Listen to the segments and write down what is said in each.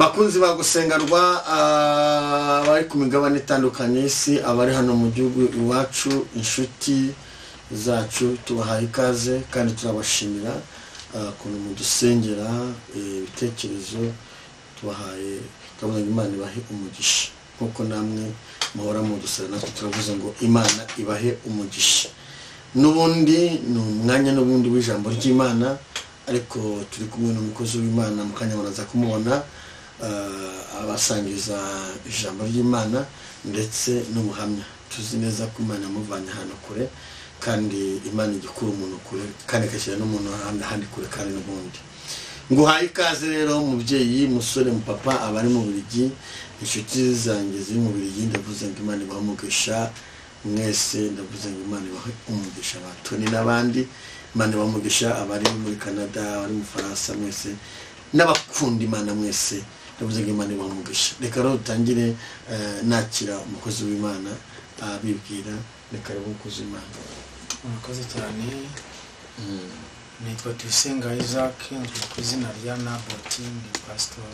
bakunzi bagusengarwa abari ku migabane itandukanye isi abari hano mu gihugu iwacu inshuti zacu tubahaye ikaze kandi turabashimira kuntu mudusengera ibitekerezo tubahaye kabona Imana ibahe umugisha kuko namwe muhora mudusera natwe turavuze ngo Imana ibahe umugisha nubundi n'umwanya nubundi w'ijambo ry'Imana ariko turi kumwe n'umukozi w'Imana mukanya baraza kumubona abasangiza ijambo ry'Imana ndetse n'ubuhamya tuzi neza ko Imana muvanye hano kure kandi Imana igikura umuntu kure kandi kashyira n'umuntu ahandi kure kandi n'ubundi nguhaye ikaze rero mubyeyi musore mupapa abari mu Bubiligi inshuti zanjye ziri mu Bubiligi ndavuze ngo Imana ibamugisha mwese ndavuze ngo Imana ibahe umugisha batoni n'abandi Imana ibamugisha abari muri Canada abari mu Faransa mwese n'abakunda Imana mwese ndavuze ngo Imana ibamugisha reka rero dutangire nakira umukozi w'Imana abibwira reka rero umukozi w'Imana umukozi cyane nitwa Tuyisenga Isaac ku izina rya Naboti ndi pastor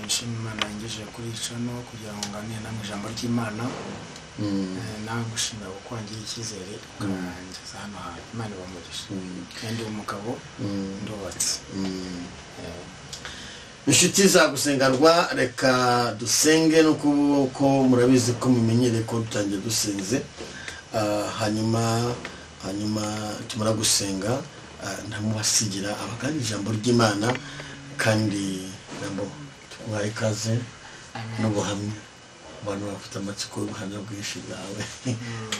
nshimira Imana yangejeje kuri icano kugira ngo nganire namwe ijambo ry'Imana nawe gushimira gukwangira icyizere ukangeza hano hantu Imana ibamugisha kandi umugabo ndubatse inshuti zagusengarwa reka dusenge nuko murabizi ko mumenyere ko dutangiye dusenze hanyuma tumara gusenga ntamubasigira abagani ijambo ry'Imana kandi nabo twaye kaze n'ubuhamya abantu bafite amatsiko y'ubuhamya bwinshi bwawe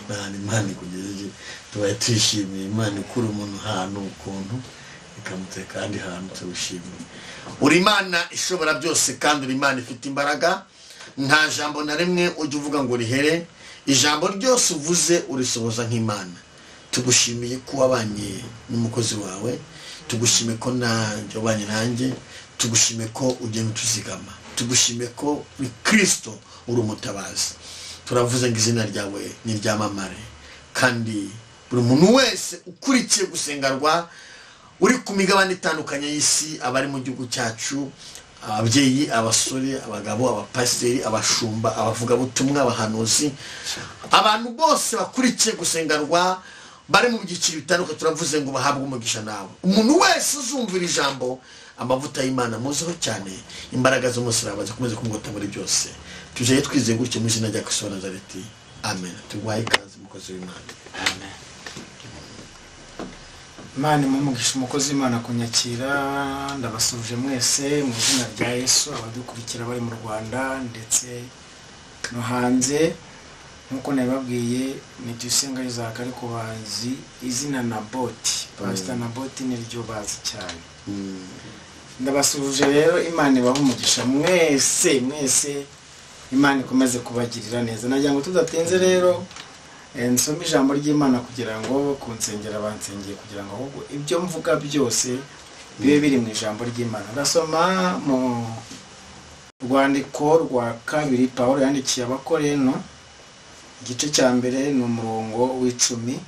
nani Imana ikugejeje tubaye twishimiye Imana ikura umuntu ahantu ukuntu ikamuteka kandi hantu tubishimiye uri Imana ishobora byose kandi uri Imana ifite imbaraga nta jambo na rimwe ujye uvuga ngo rihere ijambo ryose uvuze urisohoza nk'Imana tugushimiye ko wabanye n'umukozi wawe tugushimiye ko nanjye wabanye nanjye tugushimiye ko ugenda utuzigama tugushimiye ko uri Kristo uri umutabazi turavuze ngo izina ryawe ni ryamamare kandi buri muntu wese ukurikiye gusengarwa uri ku migabane itandukanye y'isi abari mu gihugu cyacu ababyeyi abasore abagabo abapasiteri abashumba abavuga butumwa abahanuzi abantu bose bakurikiye gusengarwa bari mu byiciro bitandukanye turavuze ngo bahabwe umugisha nawe umuntu wese uzumvira ijambo amavuta y'Imana muzeho cyane imbaraga z'umusaraba zikomeze kumugota muri byose tuje twizeye gutyo mu izina rya Kristo wa Nazareti amen tugwaye ikaze umukozi w'Imana amen Imana mumugisha umukozi w'Imana kunyakira ndabasuje mwese mu izina rya Yesu abadukurikira bari mu Rwanda ndetse no hanze nkuko nababwiye ni Tuyisenga Isaac ariko bazi izina Naboti Pastor Naboti niryo bazi cyane ndabasuje rero Imana ibahe umugisha mwese Imana ikomeze kubagirira neza nagira ngo tudatenze rero nsome ijambo ry'Imana kugira ngo kunsengera bansengeye kugira ngo ahubwo ibyo mvuga byose bibe biri mu ijambo ry'Imana ndasoma mu rwandiko rwa kabiri Pawulo yandikiye abakorino igice cya mbere ni umurongo w'10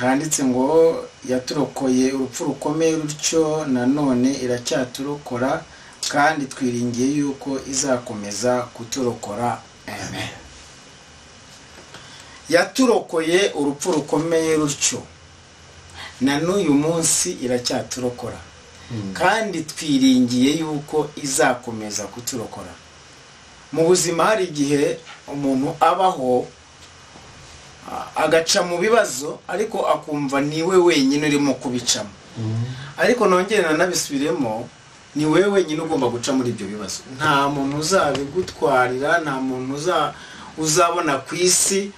handitse ngo yaturokoye urupfu rukomeye rutyo nanone iracyaturokora kandi twiringiye yuko izakomeza kuturokora amen yaturokoye urupfu rukomeye rutyo na n'uyu munsi iracyaturokora kandi twiringiye yuko izakomeza kuturokora mu buzima hari igihe umuntu abaho agaca mu bibazo ariko akumva niwe wenyine urimo kubicamo ariko nongere nanabisubiremo ni wewe wenyine ugomba guca muri ibyo bibazo nta muntu uzabigutwarira nta muntu uzabona ku isi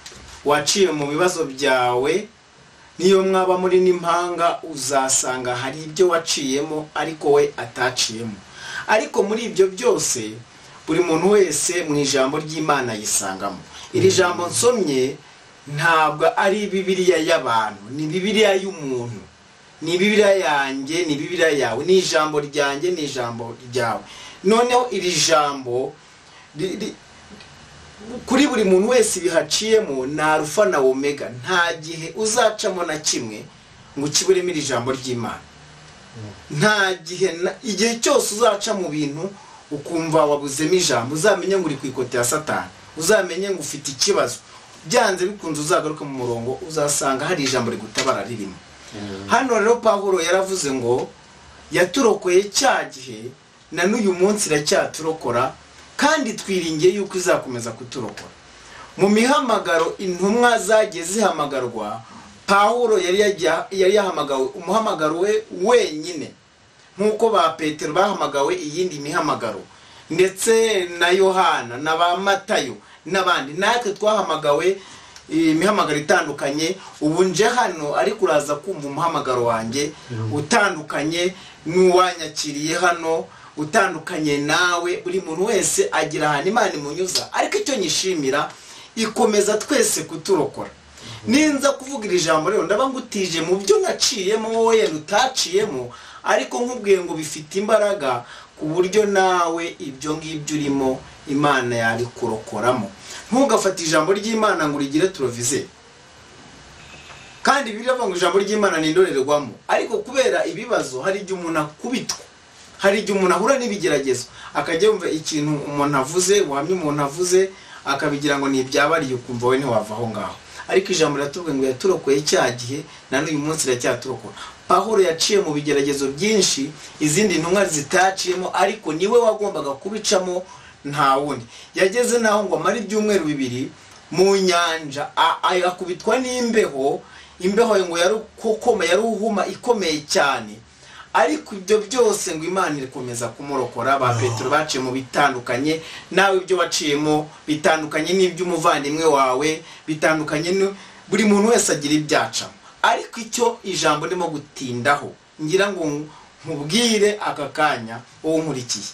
waciye mu bibazo byawe niyo mwaba muri n'impanga uzasanga hari ibyo waciyemo ariko we ataciyemo ariko muri ibyo byose buri muntu wese mu ijambo ry'Imana yisangamo iri jambo nsomye ntabwo ari Bibiliya y'abantu ni Bibiliya y'umuntu ni Bibiliya yanjye ni Bibiliya yawe ni ijambo ryanjye ni ijambo ryawe noneho iri jambo kuri buri muntu wese bihaciyemo na Alpha na Omega nta gihe uzacamo na kimwe ngo kiburemo iri jambo ry'Imana nta gihe igihe cyose uzaca mu bintu ukumva wabuzemo ijambo, uzamenye ngo uri ku ikote ya Satani, uzamenye ngo ufite ikibazo, byanze bikunze uzagaruka mu murongo uzasanga hari ijambo rigutabara ririmo. Hano rero Pawulo yaravuze ngo yaturokoye cya gihe na n'uyu munsi iracyaturokora, kandi twiringiye yuko izakomeza kuturokora. Mu mihamagaro intumwa zagiye zihamagarwa, Pawulo yari yahamagawe umuhamagaro we wenyine, nk'uko ba Petero bahamagawe iyindi mihamagaro, ndetse na Yohana na ba Matayo n'abandi. Natwe twahamagawe imihamagaro itandukanye. Ubu nje hano ariko uraza kumva umuhamagaro wanjye utandukanye n'uwanyakiriye hano, utandukanye nawe. Buri muntu wese agira ahantu Imana imunyuza, ariko icyo nyishimira ikomeza twese kuturokora. Ninza kuvugira ijambo rero ndaba ngutije mu byo naciyemo wowe utaciyemo, ariko nkubwiye ngo bifite imbaraga ku buryo nawe ibyo ngibyo urimo Imana yari kurokoramo. Ntugafate ijambo ry'Imana ngo urigire turovize, kandi biravuga ngo ijambo ry'Imana ni indorerwamo. Ariko kubera ibibazo hari igihe umuntu akubitwa, hari igihe umuntu ahura n'ibigeragezo akajya yumva ikintu umuntu avuze, uhamye umuntu avuze akabigira ngo ni ibyabariye, ukumva we ntiwava aho ngaho. Ariko ijambo riratubwira ngo yaturokoye cya gihe na n'uyu munsi iracyaturokora. Pawulo yaciye mu bigeragezo byinshi izindi ntumwa zitaciyemo, ariko niwe wagombaga kubicamo, nta wundi. Yageze naho ngo amara ibyumweru 2 mu nyanja, akubitwa n'imbeho. Imbeho ngo yari kokoma, yari uhuma ikomeye cyane, ariko ibyo byose ngo Imana irakomeza kumurokora. Ba Petero baciye mu bitandukanye, nawe ibyo waciyemo bitandukanye n'iby'umuvandimwe wawe, bitandukanye. Buri muntu wese agira ibyacamo, ariko icyo ijambo ndimo gutindaho ngira ngo nkubwire aka kanya wowe nkurikiye,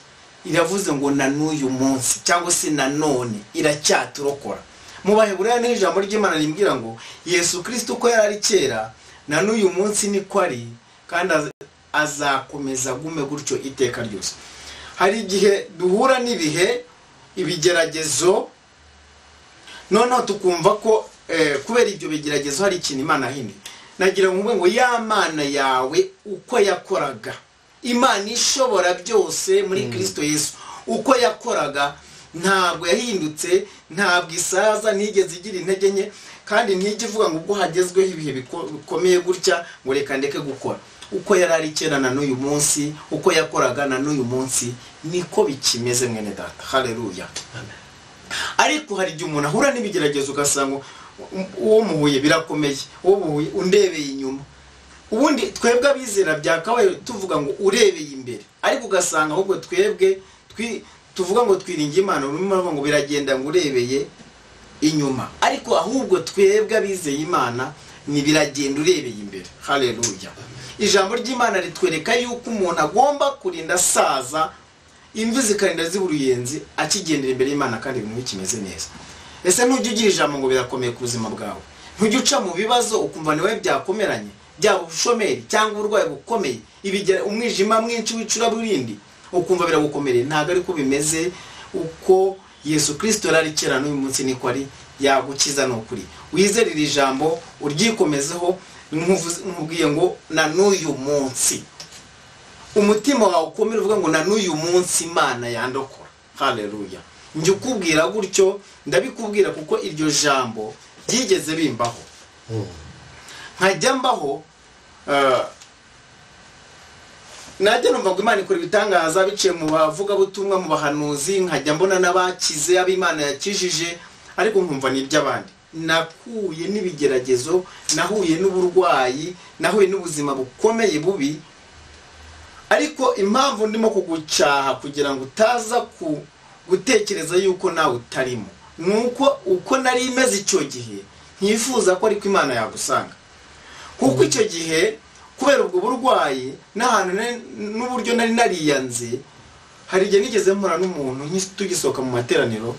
iravuze ngo na n'uyu munsi cyangwa se na none iracyaturokora. Mu Baheburayo niho ijambo ry'Imana rimbwira ngo Yesu Kristo uko yari kera na n'uyu munsi niko ari, kandi azakomeza gume gutyo iteka ryose. Hari igihe duhura n'ibihe ibigeragezo, noneho tukumva ko kubera ibyo bigeragezo hari ikintu Imana hindi. Nagira ngo ya Mana yawe uko yakoraga, Imana ishobora byose muri Kristo Yesu, uko yakoraga ntabwo yahindutse, ntabwo isaza, nigeze igira intege nke, kandi ntijye ivuga ngo ubwo hagezweho ibihe bikomeye gutya ngo reka ndeke gukora. Uko yari ari kera na n'uyu munsi, uko yakoraga na n'uyu munsi niko bikimeze mwene data. Haleluya. Ariko hari igihe umuntu ahura n'ibigeragezo ugasanga uwo muhuye birakomeye, uwo muhuye undebeye inyuma. Ubundi twebwe abizera byakabaye tuvuga ngo urebeye imbere, ariko ugasanga ahubwo twebwe tuvuga ngo twiringiye Imana, urimo ngo biragenda ngo urebeye inyuma, ariko ahubwo twebwe abizeye Imana ni biragenda urebeye imbere. Haleluya. Ijambo ry'Imana ritwereka yuko umuntu agomba kurinda saza, imvi zikarinda ziburuyenzi, akigendera imbere y'Imana kandi ibintu bikimeze neza. Ese ntujye ugira ijambo ngo birakomeye ku buzima bwawe, ntujye uca mu bibazo ukumva niwe byakomeranye, byaba ubushomeri cyangwa uburwayi bukomeye, umwijima mwinshi wicura burindi ukumva biragukomereye. Ntabwo ariko bimeze. Uko Yesu Kristo yari kera n'uyu munsi niko ari, yagukiza n'ukuri. Wizerera ijambo uryikomezeho, nkubwiye ngo na n'uyu munsi umutima wawe ukomere uvuga ngo na n'uyu munsi Imana yandokora. Haleluya. Njye ukubwira gutyo ndabikubwira kuko iryo jambo ryigeze bimbaho, nkajya mbaho najya numva ngo Imana ikora ibitangaza biciye mu bavuga butumwa, mu bahanuzi, nkajya mbona n'abakize ab'Imana yakijije, ariko nkumva ni iby'abandi. Nakuye n'ibigeragezo, nahuye n'uburwayi, nahuye n'ubuzima bukomeye bubi, ariko impamvu ndimo kugucaha kugira ngo utaza gutekereza yuko nawe utarimo, nuko uko nari imeze icyo gihe ntifuza ko ariko Imana yagusanga. Kuko icyo gihe kubera ubwo burwayi n'ahantu n'uburyo nari nariyanze, hari igihe nigeze mpura n'umuntu tugisohoka mu materaniro,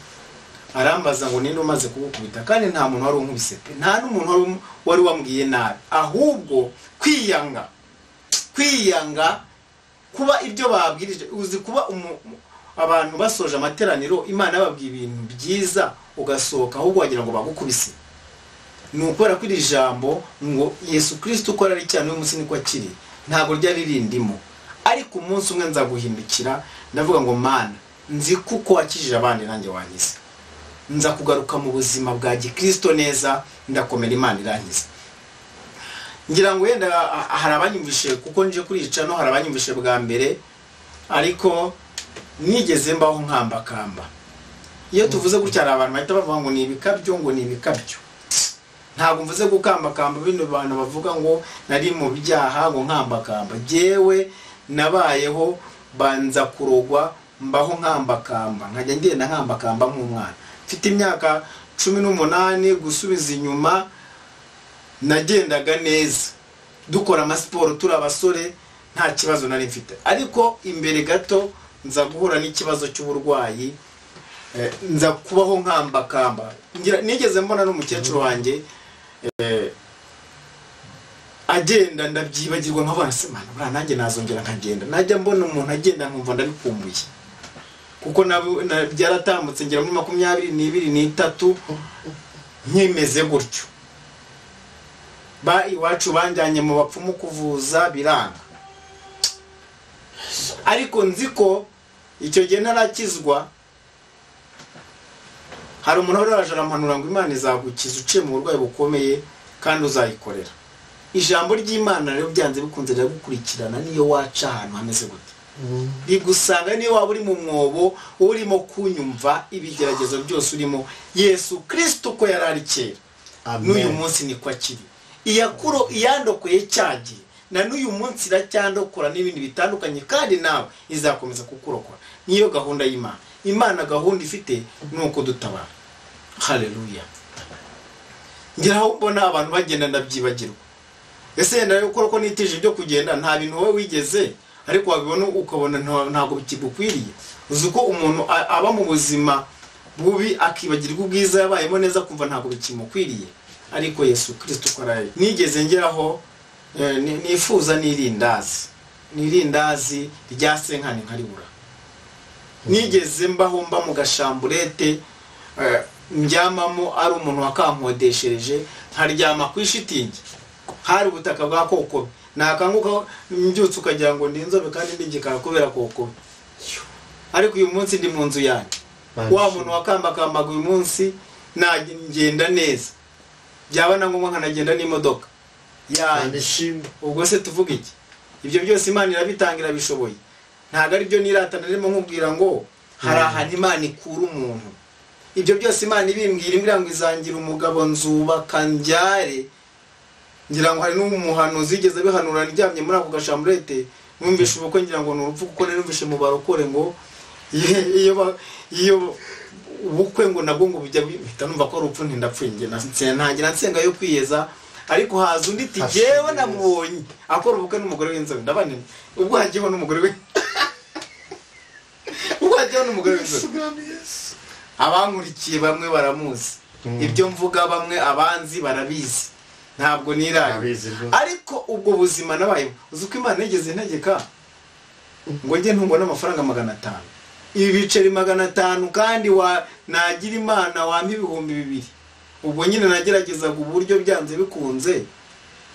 arambaza ngo ninde umaze kugukubita, kandi nta muntu wari unkubise pe, nta n'umuntu wari wambwiye nabi, ahubwo kwiyanga kuba ibyo babwirije. Uzi kuba abantu basoje amateraniro Imana yababwiye ibintu byiza ugasohoka ahubwo wagira ngo bagukubise. Ni ukubera ko iri jambo ngo Yesu Kristo uko ari cyane uyu munsi niko akiri, ntabwo ryari rindimo. Ariko umunsi umwe nza guhindukira ndavuga ngo Mana, nzi kuko wakijije abandi nanjye wankiza, nza kugaruka mu buzima bwa gikristo neza, ndakomera Imana irankiza. Ngira ngo yenda hari abanyumvishe kuko nje kurica no hari abanyumvishe bwa mbere, ariko nigeze mbaho nkambakamba. Iyo tuvuze gutya hari abantu bahita bavuga ngo ni ibikabyo, ngo ni ibikabyo. Ntabwo mvuze gukambakamba bino bantu bavuga ngo nari mu byaha ngo nkambakamba. Jewe nabayeho banza kurogwa mbaho nkambakamba, nkajya ngenda nkambakamba nk'umwana. Mfite imyaka 18 gusubiza inyuma nagendaga neza, dukora amasiporo turi abasore, nta kibazo nari mfite. Ariko imbere gato nza guhura n'ikibazo cy'uburwayi, nza kubaho nkambakamba. Nigeze mbona n'umukecuru wanjye agenda, ndabyibagirwa nkabona se Mana, bra nanjye nazongera nkagenda. Najya mbona umuntu agenda nkumva ndabikumbuye, kuko byaratambutse ngira muri 22 nkimeze gutyo. Iwacu banjyanye mu bapfumu kuvuza biranga, ariko nzi ko icyo gihe narakizwa. Hari umuntu waraje arampanura ngo Imana izagukiza uciye mu burwayi bukomeye kandi uzayikorera. Ijambo ry'Imana rero byanze bikunze gukurikirana niyo waca ahantu hameze gute. Bigusanga niyo waba uri mu mwobo urimo kunyumva ibigeragezo byose urimo, Yesu Kristo ko yarari kera n'uyu munsi niko akiri. Iyakuro iyandokoye cyagiye na n'uyu munsi iracyandokora n'ibindi bitandukanye, kandi nawe izakomeza kukurokora. Niyo gahunda y'Imana. Imana gahunda ifite nuko dutabara. Haleluya. Ngiraho mbona abantu bagenda ndabyibagirwa. Ese ndayo ko nitije ibyo kugenda nta bintu wowe wigeze, ariko wabibona ukabona ntago bikigukwiriye. Uzi ko umuntu aba mu buzima bubi akibagirwa ubwiza yabayemo neza, kumva ntago bikimukwiriye. Ariko Yesu Kristo kwaraye nigeze ngeraho nifuza nirindazi rya senkani nkaribura. Nigeze mbaho mba mu gashamburete njyamamo ari umuntu wakamkodeshereje, nkaryama ku ishitingi, hari ubutaka bwa kokobe, nakanguka mbyutse ukagira ngo ndi inzobe kandi ndingikara kubera kokobe. Ariko uyu munsi ndi mu nzu yanjye, wa muntu wakambakambaga uyu munsi nagenda neza, byaba na ngombwa nkanagenda n'imodoka yanjye. Ubwo se tuvuga iki? Ibyo byose Imana irabitangira bishoboye. Ntago ari byo niratana rimo nkubwira ngo hari ahantu Imana ikura umuntu. Ibyo byose Imana ibimbwira ngo izangira umugabo nzubaka njyare. Ngira ngo hari n'umuhanuzi yigeze bihanura ndyamye muri ako gashamburete, numvishe ubukwe ngira ngo n'urupfu, kuko numvishe mu barokore ngo iyo ubukwe ngo nabwo ngo bijya bihita numva ko urupfu ntindapfuye. Ntangira nsenga yo kwiyeza, ariko haza undi iti jewe namubonye akora ubukwe n'umugore w'inzobe. Ndabane ubwo hagiyeho n'umugore we abankurikiye bamwe baramuzi, ibyo mvuga bamwe abanzi barabizi, ntabwo niraye. Ariko ubwo buzima nabaye, uzi ko Imana yigeze ntegeka ngo njye ntungwa n'amafaranga 500, ibi biceri 500, kandi nagira Imana wampa 2,000. Ubwo nyine nageragezaga uburyo byanze bikunze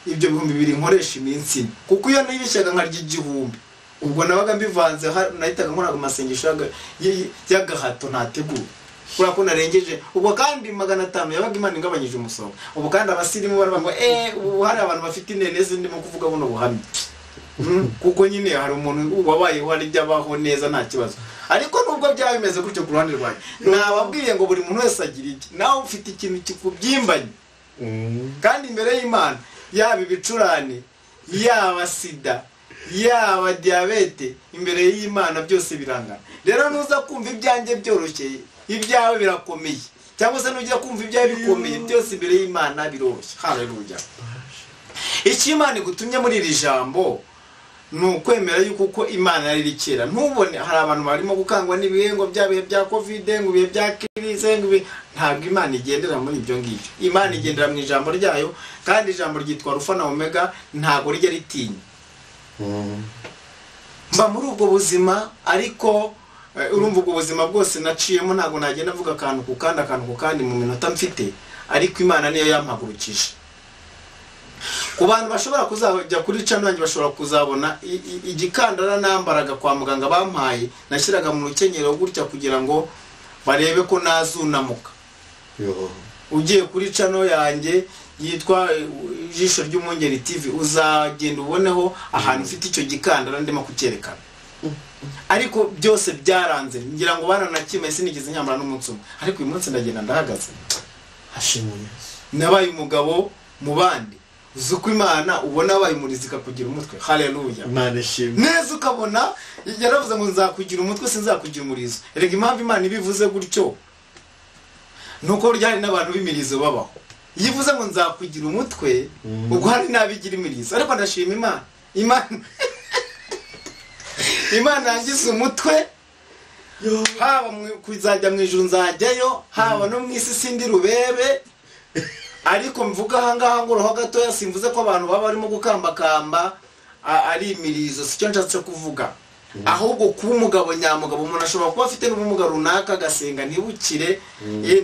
ibyo 2,000 nkoresha iminsi, kuko iyo nibishyaga nkarya 1,000, ubwo nabaga mbivanze nahitaga nkora amasengesho y'agahato ntategura, kura ko narengeje. Ubwo kandi 500 yabaga Imana ingabanyije umusoro. Ubwo kandi abasirimu baravuga ngo ubu hari abantu bafite ineneze ndimo kuvuga buno buhamye, kuko nyine hari umuntu wabaye wari byabaho neza nta kibazo. Ariko nubwo byaba bimeze gutyo ku ruhande rwanjye, nababwiye ngo buri muntu wese agira iki. Nawe ufite ikintu kikubyimbanye, kandi imbere y'Imana yaba ibicurane, yaba sida, yaba diabete, imbere y'Imana byose birangana. Rero nuza kumva ibyanjye byoroshye, ibyawe birakomeye, cyangwa se nujya kumva ibyawe bikomeye, byose imbere y'Imana biroroshye. Haleluya. Iki Imana igutumye muri iri jambo nukwemera yuko uko Imana yari kera. Ntubone hari abantu barimo gukangwa n'ibihengo byabihe bya covid, ngo bihe bya krize, ngo ntabwo Imana igendera muri ibyo ngibyo. Imana igendera mu ijambo ryayo, kandi ijambo ryitwa Alpha na Omega, ntago rijya ritinya. Mba muri ubwo buzima, ariko urumva ubwo buzima bwose naciyemo ntago nagenda mvuga akantu ku kandi mu minota mfite, ariko Imana niyo yampagurukije. ku bantu bashobora kuzajya kuri channel yanjye bashobora kuzabona igikandara nambaraga kwa muganga bampaye nashyiraga mu rukenyero gutya kugira ngo barebe ko nazunamuka. Ugiye kuri channel yanjye yitwa Ijisho ry'Umwungeri TV uzagenda uboneho ahantu ufite icyo gikandara ndimo kucyerekana. Ariko byose byaranze ngira ngo bana nakime sinigeze nyamara n'umunsi umwe, ariko uyu munsi ndagenda ndahagaze hashimwe nabaye umugabo mu bandi. Uzuko Imana ubona abayumurizika kugira umutwe. Haleluya. Imana ishimwe. Neza ukabona yaravuze ngo nzakugira umutwe sinzakugira umurizo. Erega impamvu Imana ibivuze gutyo nuko ryari n'abantu b'imirizo babaho. Yivuze ngo nzakugira umutwe ubwo hari nabigira imirizo. Ariko ndashima Imana yangize umutwe. Haba kuzajya mu ijuru nzajyayo, haba no mu isi sindi rubebe. Ariko mvuga hangaha ngo roho gatoya simvuze ko abantu baba barimo gukambakamba ari imirizo, sicyo nshatse kuvuga. Ahubwo kuba umugabo nyamugabo, umuntu ashobora kuba afite n'ubumuga runaka gasenga ntibukire,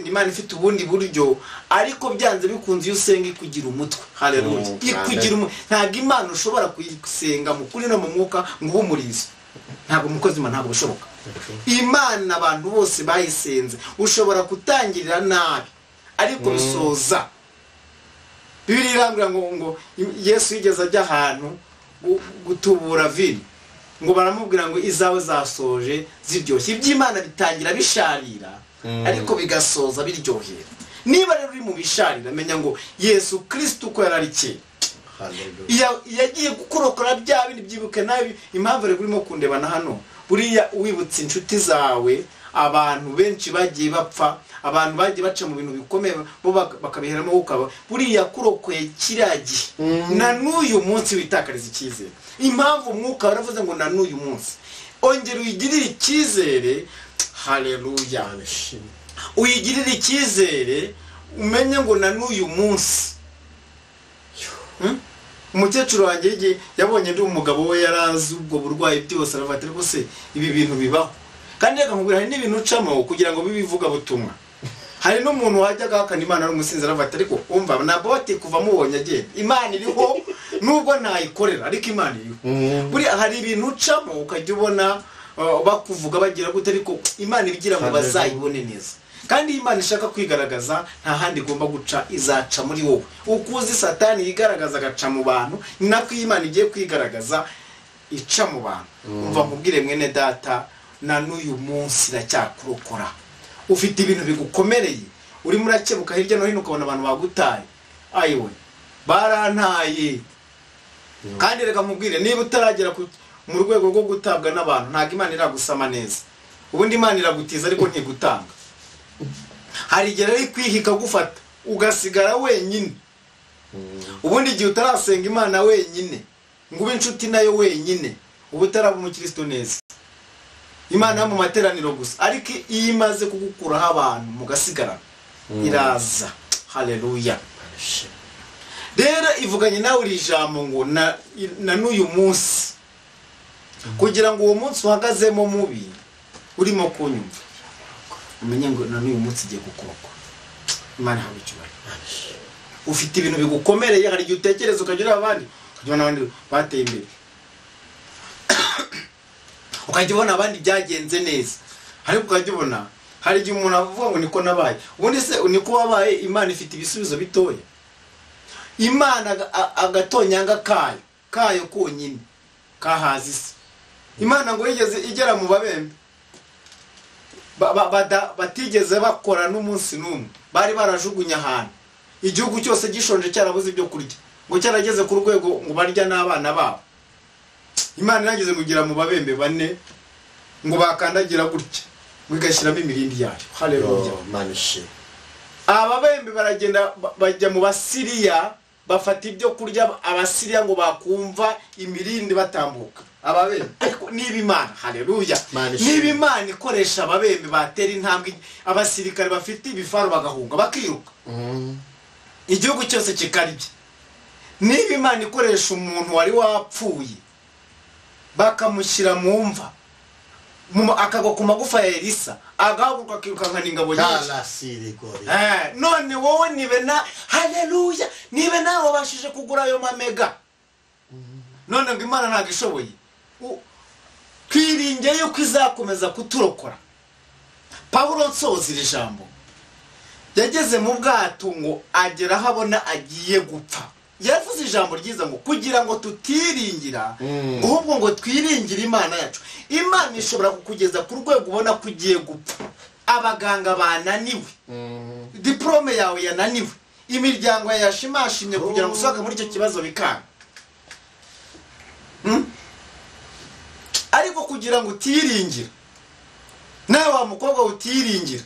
Imana ifite ubundi buryo, ariko byanze bikunze iyo usenga ikugira umutwe. Haleluya. Ikugira umutwe. Ntabwo Imana ushobora kuyisenga mu kuri no mu mwuka ngo umurizo. Ntabwo umukozi Imana ntabwo bishoboka. Imana abantu bose bayisenze ushobora kutangirira nabi ariko bisoza. Bibiri irambwira ngo Yesu yigeze ajya ahantu gutubura vino, ngo baramubwira ngo izawe zasoje ziryoshye. Iby'Imana bitangira bisharira ariko bigasoza biryohera. Niba rero uri mu bisharira menya ngo Yesu Kristo ko yararikiye. Yagiye gukorokora bya bindi byibuke nabi. Impamvu rero urimo kundebana hano buriya wibutse inshuti zawe, abantu benshi bagiye bapfa, abantu bagiye baca mu bintu bikomeye bo bakabiheramo ukaba buriya kurokoye kiragi na n'uyu munsi witakariza icyizere. Impamvu umwuka waravuze ngo na n'uyu munsi ongera uyigirire icyizere. Haleluya. Uyigirire icyizere umenye ngo na n'uyu munsi. Umukecuru wanjye yabonye ndi umugabo we yarazi ubwo burwayi byose aravuga ariko se ibi bintu bibaho. Kandi reka nkubwira hari n'ibintu ucamo kugira ngo bibivuga butumwa. Hari n'umuntu wajyaga hakana Imana n'umusinzi aravuga ariko umva na bote kuva mubonye agenda Imana iriho nubwo ntayikorera ariko Imana iriho. Buri hari ibintu ucamo ukajya ubona bakuvuga bagira gute ariko Imana ibigira ngo bazayibone neza. Kandi Imana ishaka kwigaragaza nta handi igomba guca, izaca muri wowe. Ukuzi Satani yigaragaza agaca mu bantu, nako Imana igiye kwigaragaza ica mu bantu. Umva nkubwire mwene data na n'uyu munsi iracyakurokora. Ufite ibintu bigukomereye, urimo urakebuka hirya no hino ukabona abantu bagutaye. Ayiwe barantaye. Kandi reka mubwire niba utaragera mu rwego rwo gutabwa n'abantu ntabwo Imana iragusama neza. Ubundi Imana iragutiza ariko ntigutanga. Hari igihe rero kwihika gufata ugasigara wenyine. Ubundi igihe utarasenga Imana wenyine ngo ube inshuti nayo wenyine ubu utaraba umukristo neza. Imana mu materaniro gusa, ariko iyo imaze kugukuraho abantu mugasigara iraza. Haleluya. Rero ivuganye nawe uri ijambo ngo na n'uyu munsi kugira ngo uwo munsi uhagazemo mubi urimo kunyumva umenye ngo na n'uyu munsi igiye kukurokora. Imana habe icyubahiro. Ufite ibintu bigukomereye, hari igihe utekereza ukagira abandi ukajya n'abandi bateye imbere, ukajya ubona abandi byagenze neza, ariko ukajya ubona hari igihe umuntu avuga ngo niko nabaye. Ubundi se niko wabaye? Imana ifite ibisubizo bitoya. Imana agatonyanga kayo konyine kahazi isi. Imana ngo yigeze igera mu babembe batigeze bakora n'umunsi n'umwe, bari barajugunya ahantu igihugu cyose gishonje cyarabuze ibyo kurya, ngo cyarageze ku rwego ngo barya n'abana babo. Imana yageze kugira mu babembe bane ngo bakandagira gutya ngo igashyiramo imirindi yayo. Haleluya. Ababembe baragenda bajya mu Basiriya bafata ibyo kurya Abasiriya ngo bakumva imirindi batambuka. Ababembe ariko niba Imana, haleluya, niba Imana ikoresha ababembe batera intambwe abasirikare bafite ibifaru bagahunga bakiruka igihugu cyose kikarya, niba Imana ikoresha umuntu wari wapfuye bakamushyira mu mva akagwa ku magufa ya Elisa agahaguruka akirukankana ingabo nyinshi, none wowe nibena haleluya. Niba nawe wabashije kugura ayo mamega none ngo Imana ntabwo ishoboye, twiringiye yuko izakomeza kuturokora. Pawulo nsoza iri jambo, yageze mu bwato ngo agera aho abona agiye gupfa. Yavuze ijambo ryiza ngo kugira ngo tutiringira ahubwo ngo twiringire Imana yacu. Imana ishobora kukugeza ku rwego ubona ko ugiye gupfa, abaganga bananiwe, diplome yawe yananiwe, imiryango yashimashimye kugira ngo usohoke muri icyo kibazo bikanga. Ariko kugira ngo utiringira, nawe wa mukobwa utiringira,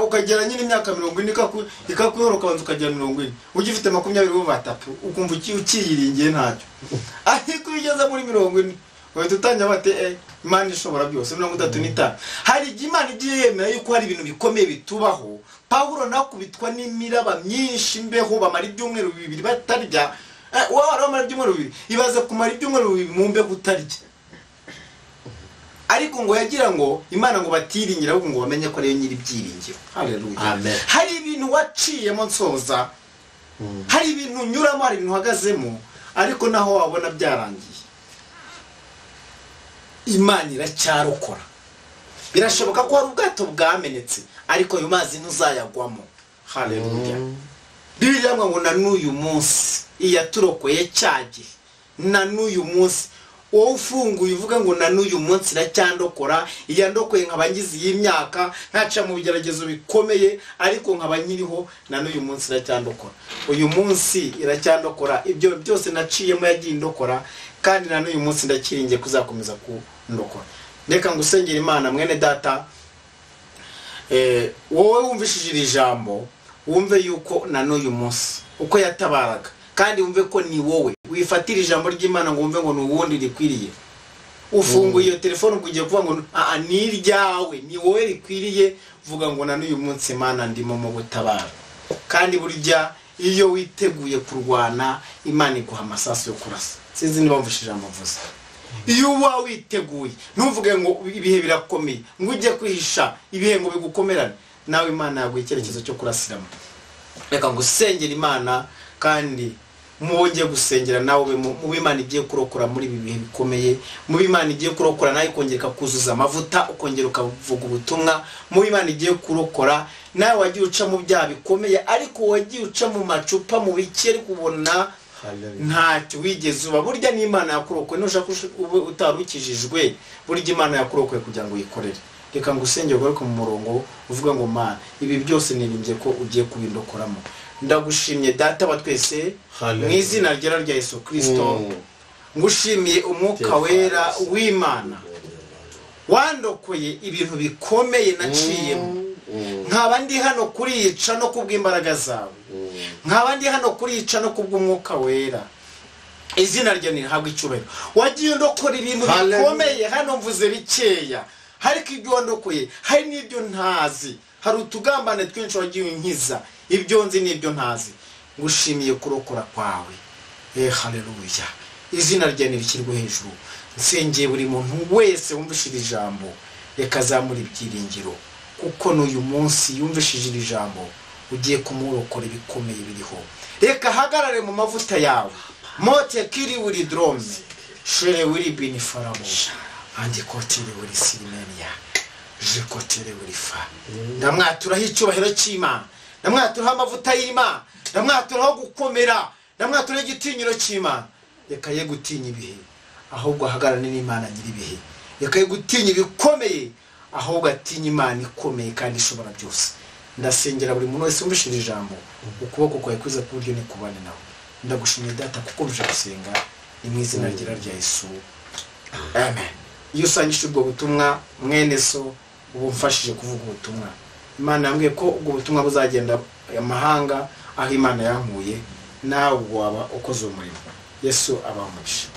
ukagera nyine imyaka 40 ikakuyora ukabanza ukagera 40, ugifite 20 batatu ukumva ukiyiringiye ntacyo. Ariko ugeze muri 40 wahita utangira bate Imana ishobora byose. 35 hari Imana igiye yemera yuko hari ibintu bikomeye bitubaho. Pawulo nakubitwa n'imiraba myinshi imbeho, bamara ibyumweru 2 batarya. Wowe aramara ibyumweru 2 ibaze kumara ibyumweru 2 mu mbeho utarya. Ariko ngo yagira ngo Imana ngo batiringira ahubwo ngo bamenye ko ariyo nyiri byiringiro. Haleluya. Amen. Hari ibintu waciyemo nsoza, hari ibintu nyuramo, hari ibintu hagazemo, ariko naho wabona byarangiye, Imana iracyarokora. Birashoboka ko hari ubwato bwamenetse, ariko ayo mazi ntuzayagwamo. Haleluya. Bibiliya ngo na n'uyu munsi iyaturokoye cyagihe, na n'uyu munsi wowe ufunguye uvuga ngo na n'uyu munsi iracyandokora. Iyandokoye nk'abangizi y'imyaka ntaca mu bigeragezo bikomeye, ariko nk'abanyiriho na n'uyu munsi iracyandokora. Uyu munsi iracyandokora, ibyo byose naciyemo yagiye indokora, kandi na n'uyu munsi ndakiringiye kuzakomeza kundokora. Reka ngusengera Imana mwene data, wowe wumvishije iri jambo wumve yuko na n'uyu munsi uko yatabaraga, kandi wumve ko ni wowe wifatira ijambo ry'Imana ngo wumve ngo n'ubundi rikwiriye. Ufunguye iyo telefone ugiye kuvuga ngo ni iryawe, ni wowe rikwiriye, vuga ngo na n'uyu munsi Imana ndimo mu gutabara. Kandi burya iyo witeguye kurwana Imana iguha amasasu yo kurasa. Sinzi niba mvishije amavuze. Iyo uba witeguye ntuvuge ngo ibihe birakomeye ngo ujye kwihisha ibihe ngo bigukomerane, nawe Imana yaguha icyerekezo cyo kurasiramo. Reka ngusengera Imana, kandi mubonye gusengera nawe mu Imana igiye kurokora muri ibi bihe bikomeye, mu Imana igiye kurokora nawe ikongera kuzuza amavuta, ukongera ukavuga ubutumwa, mu Imana igiye kurokora nawe wagiye uca mu byaha bikomeye, ariko wagiye uca mu macupa mu bike, ariko ubona ntacyo wigeze uba. Burya ni Imana yakurokoye, nushaka utarukijijwe, burya Imana yakurokoye kugira ngo yikorere. Reka ngusengere ugaruke mu murongo uvuga ngo Mana ibi byose nirimbye ko ugiye kubindokoramo. Ndagushimye data wa twese mu izina rya Yesu Kristo, ngushimiye umwuka wera w'Imana wandokoye ibintu bikomeye naciyemo. Nkaba ndi hano kuriyica no kubw'imbaraga zawe, nkaba ndi hano kuriyica no kubw'umwuka wera. Izina rye nirihabwe icyubahiro. Wagiye ndokora ibintu bikomeye, hano mvuze bikeya, ariko ibyo wandokoye hari n'ibyo ntazi. Hari utugambane twinshi wagiye unkiza, ibyo nzi n'ibyo ntazi. Ngushimiye kurokora kwawe. Haleluya. Izina rye nirikirwe hejuru. Nsengeye buri muntu wese wumvishije ijambo, reka azamura ibyiringiro, kuko n'uyu munsi yumvishije iri jambo ugiye kumurokora ibikomeye biriho. Reka hagarare mu mavuta yawe. Mote kiri wuri drome, shere wuri bini faramo, andi kotiri wuri sirimenia, je kotiri wuri fa. Ndamwaturaho icyubahiro cy'Imana, ndamwaturaho amavuta y'Imana, ndamwaturaho gukomera, ndamwaturaho igitinyiro cy'Imana. Reka ye gutinya ibihe, ahubwo ahagarane n'Imana nyiri ibihe. Reka ye gutinya ibikomeye, ahubwo atinya Imana ikomeye kandi ishobora byose. Ndasengera buri muntu wese wumvishije ijambo, ukuboko kwawe kwiza ku buryo nikubane nawe. Ndagushimiye data kuko uje gusenga, ni mu izina rya Yesu. Amen. Iyo usangishije ubwo butumwa mwene so ubu mfashije kuvuga ubutumwa, Imana yambwiye ko ubwo butumwa buzagenda amahanga aho Imana yankuye, nawe waba ukoze umurimo. Yesu abamugisha.